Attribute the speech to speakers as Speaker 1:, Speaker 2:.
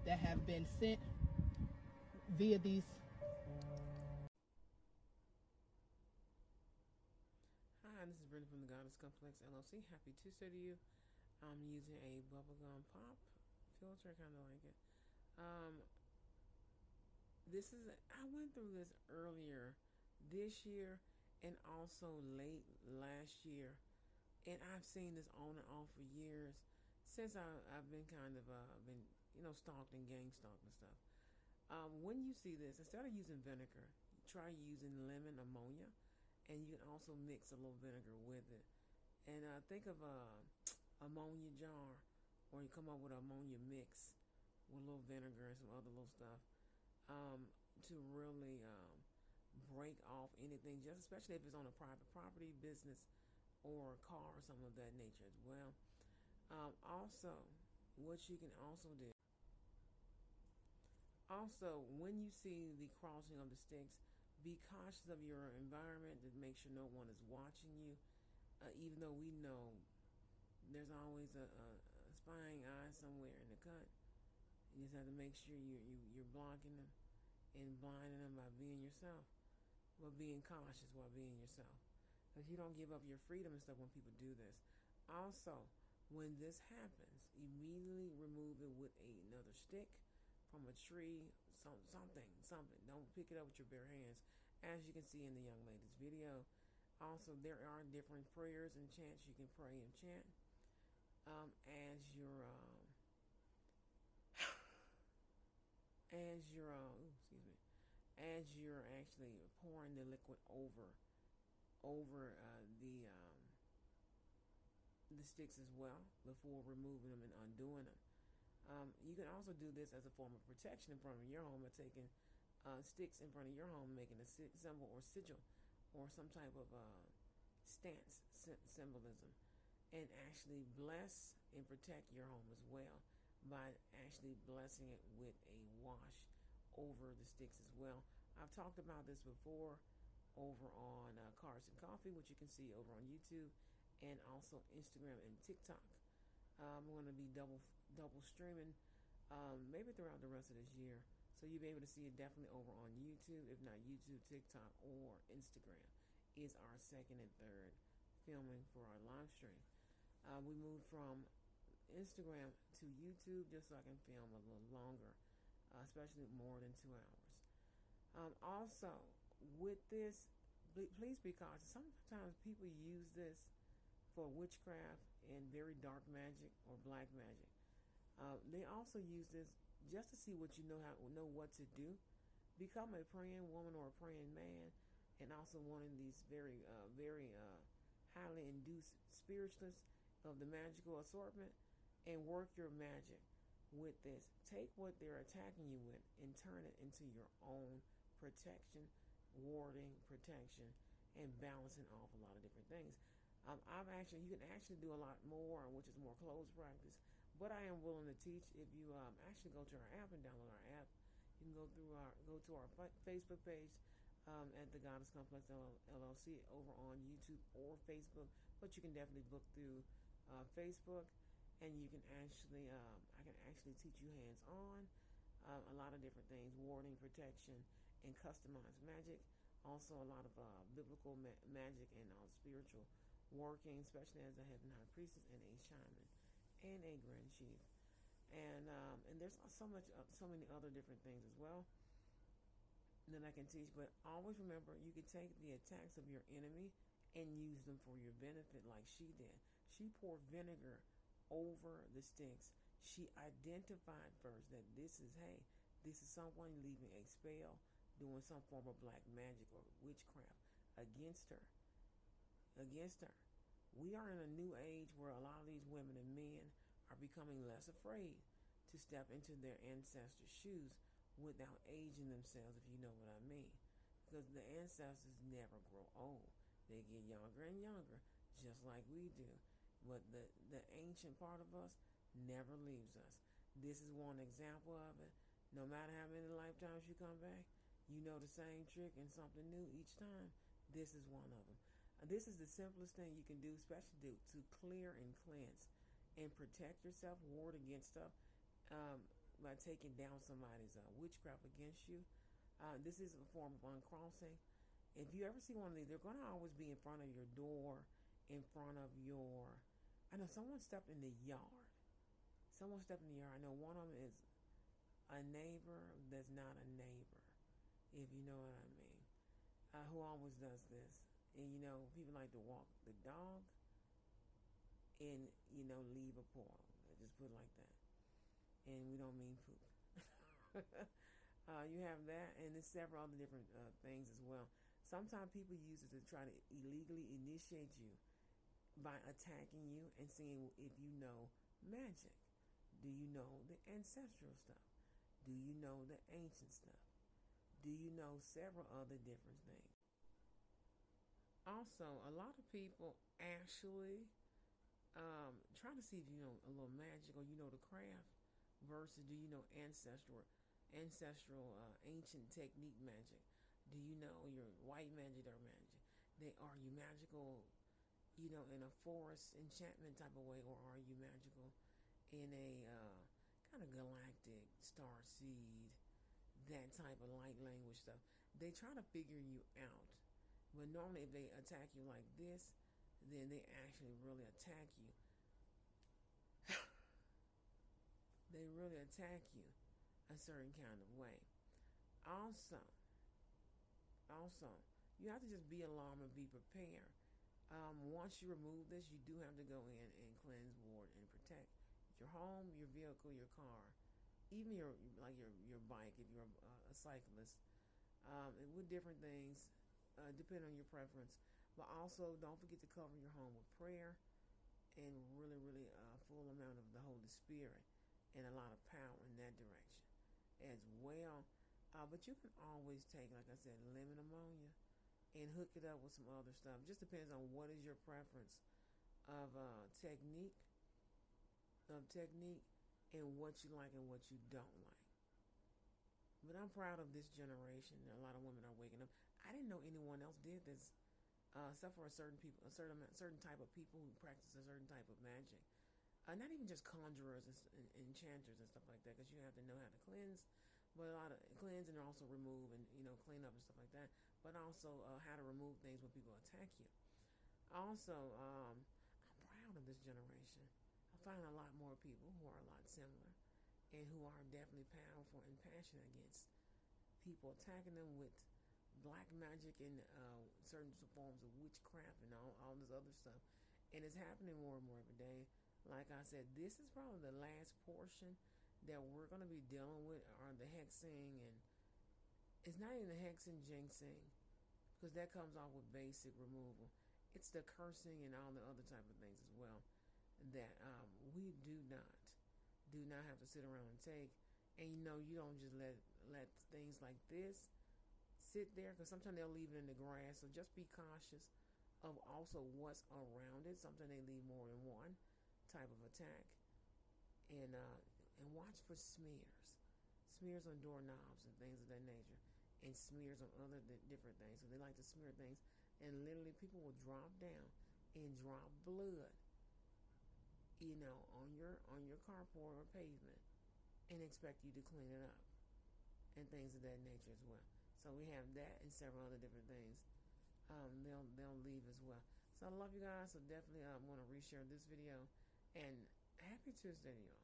Speaker 1: that have been sent via these.
Speaker 2: Hi, this is Brenda from the Goddess Complex LLC. Happy Tuesday to you. I'm using a bubblegum pop filter. I kind of like it. Um, I went through this earlier this year and also late last year. And I've seen this on and off for years since I've been kind of been stalked and gang stalked and stuff. When you see this, instead of using vinegar, try using lemon ammonia, and you can also mix a little vinegar with it. And think of a ammonia jar, or you come up with an ammonia mix with a little vinegar and some other little stuff to really break off anything, just especially if it's on a private property, business, or a car or something of that nature as well. Also, what you can also do. Also, when you see the crossing of the sticks, be cautious of your environment to make sure no one is watching you. Even though we know there's always a spying eye somewhere in the cut, you just have to make sure you're blocking them and blinding them by being yourself, but being cautious while being yourself. Because you don't give up your freedom and stuff when people do this. Also, when this happens, immediately remove it with another stick from a tree, something. Don't pick it up with your bare hands, as you can see in the young lady's video. Also, there are different prayers and chants you can pray and chant as you're as you're actually pouring the liquid over the sticks as well before removing them and undoing them. You can also do this as a form of protection in front of your home by taking sticks in front of your home, making a symbol or sigil or some type of stance symbolism, and actually bless and protect your home as well by actually blessing it with a wash over the sticks as well. I've talked about this before over on Cars and Coffee, which you can see over on YouTube and also Instagram and TikTok. I'm going to be double streaming maybe throughout the rest of this year. So you'll be able to see it definitely over on YouTube. If not YouTube, TikTok, or Instagram is our second and third filming for our live stream. We moved from Instagram to YouTube just so I can film a little longer, especially more than 2 hours. Also, with this, please be cautious. Sometimes people use this for witchcraft and very dark magic or black magic. They also use this just to see what you know what to do. Become a praying woman or a praying man, and also one of these very highly induced spiritualists of the magical assortment, and work your magic with this. Take what they're attacking you with and turn it into your own protection, warding, protection, and balancing off a lot of different things. You can actually do a lot more, which is more closed practice. But I am willing to teach. If you actually go to our app and download our app, you can go to our Facebook page at the Goddess Complex LLC over on YouTube or Facebook. But you can definitely book through Facebook, and you can actually I can actually teach you hands on a lot of different things: warding, protection, and customized magic. Also, a lot of biblical magic and spiritual working, especially as a heaven high priestess and a shaman and a grand chief, and there's so many other different things as well that I can teach. But always remember, you can take the attacks of your enemy and use them for your benefit, like she did. She poured vinegar over the sticks. She identified first that this is someone leaving a spell, doing some form of black magic or witchcraft against her. We are in a new age where a lot of these women and men are becoming less afraid to step into their ancestors' shoes without aging themselves, if you know what I mean. Because the ancestors never grow old. They get younger and younger, just like we do. But the ancient part of us never leaves us. This is one example of it. No matter how many lifetimes you come back, you know the same trick and something new each time. This is one of them. This is the simplest thing you can do, especially to clear and cleanse and protect yourself, ward against stuff by taking down somebody's witchcraft against you. This is a form of uncrossing. If you ever see one of these, they're going to always be in front of your door, in front of your. I know someone stepped in the yard. Someone stepped in the yard. I know one of them is a neighbor that's not a neighbor, if you know what I mean, who always does this. And you know, people like to walk the dog and, you know, leave a portal. I just put it like that. And we don't mean poop. You have that, and there's several other different things as well. Sometimes people use it to try to illegally initiate you by attacking you and seeing if you know magic. Do you know the ancestral stuff? Do you know the ancient stuff? Do you know several other different things? Also, a lot of people actually try to see if you know a little magic or you know the craft versus do you know ancestral ancient technique magic. Do you know your white magic or magic? Are you magical, you know, in a forest enchantment type of way, or are you magical in a kind of galactic star seed, that type of light language stuff? They try to figure you out, but normally if they attack you like this, then they actually really attack you. They really attack you a certain kind of way. Also, you have to just be alarmed and be prepared. Once you remove this, you do have to go in and cleanse, ward, and protect your home, your vehicle, your car, even your bike if you're a cyclist, and with different things, depending on your preference. But also, don't forget to cover your home with prayer and really full amount of the Holy Spirit and a lot of power in that direction as well. But you can always take, like I said, lemon ammonia and hook it up with some other stuff. It just depends on what is your preference of technique and what you like and what you don't like. But I'm proud of this generation. A lot of women are waking up. I didn't know anyone else did this, except for a certain type of people who practice a certain type of magic. Not even just conjurers and enchanters and stuff like that, because you have to know how to cleanse, but a lot of cleanse and also remove and, you know, clean up and stuff like that. But also how to remove things when people attack you. Also, I'm proud of this generation. I find a lot more people who are a lot similar and who are definitely powerful and passionate against people attacking them with black magic and certain forms of witchcraft and all this other stuff. And it's happening more and more every day. Like I said, this is probably the last portion that we're going to be dealing with are the hexing, and it's not even the hexing jinxing, because that comes off with basic removal. It's the cursing and all the other type of things as well that we do not have to sit around and take. And you know, you don't just let things like this sit there, because sometimes they'll leave it in the grass. So just be cautious of also what's around it. Sometimes they leave more than one type of attack, and watch for smears on doorknobs and things of that nature, and smears on other different things. So they like to smear things, and literally people will drop down and drop blood, you know, on your carport or pavement, and expect you to clean it up, and things of that nature as well. So we have that and several other different things. They'll leave as well. So I love you guys. So definitely want to reshare this video, and happy Tuesday to y'all.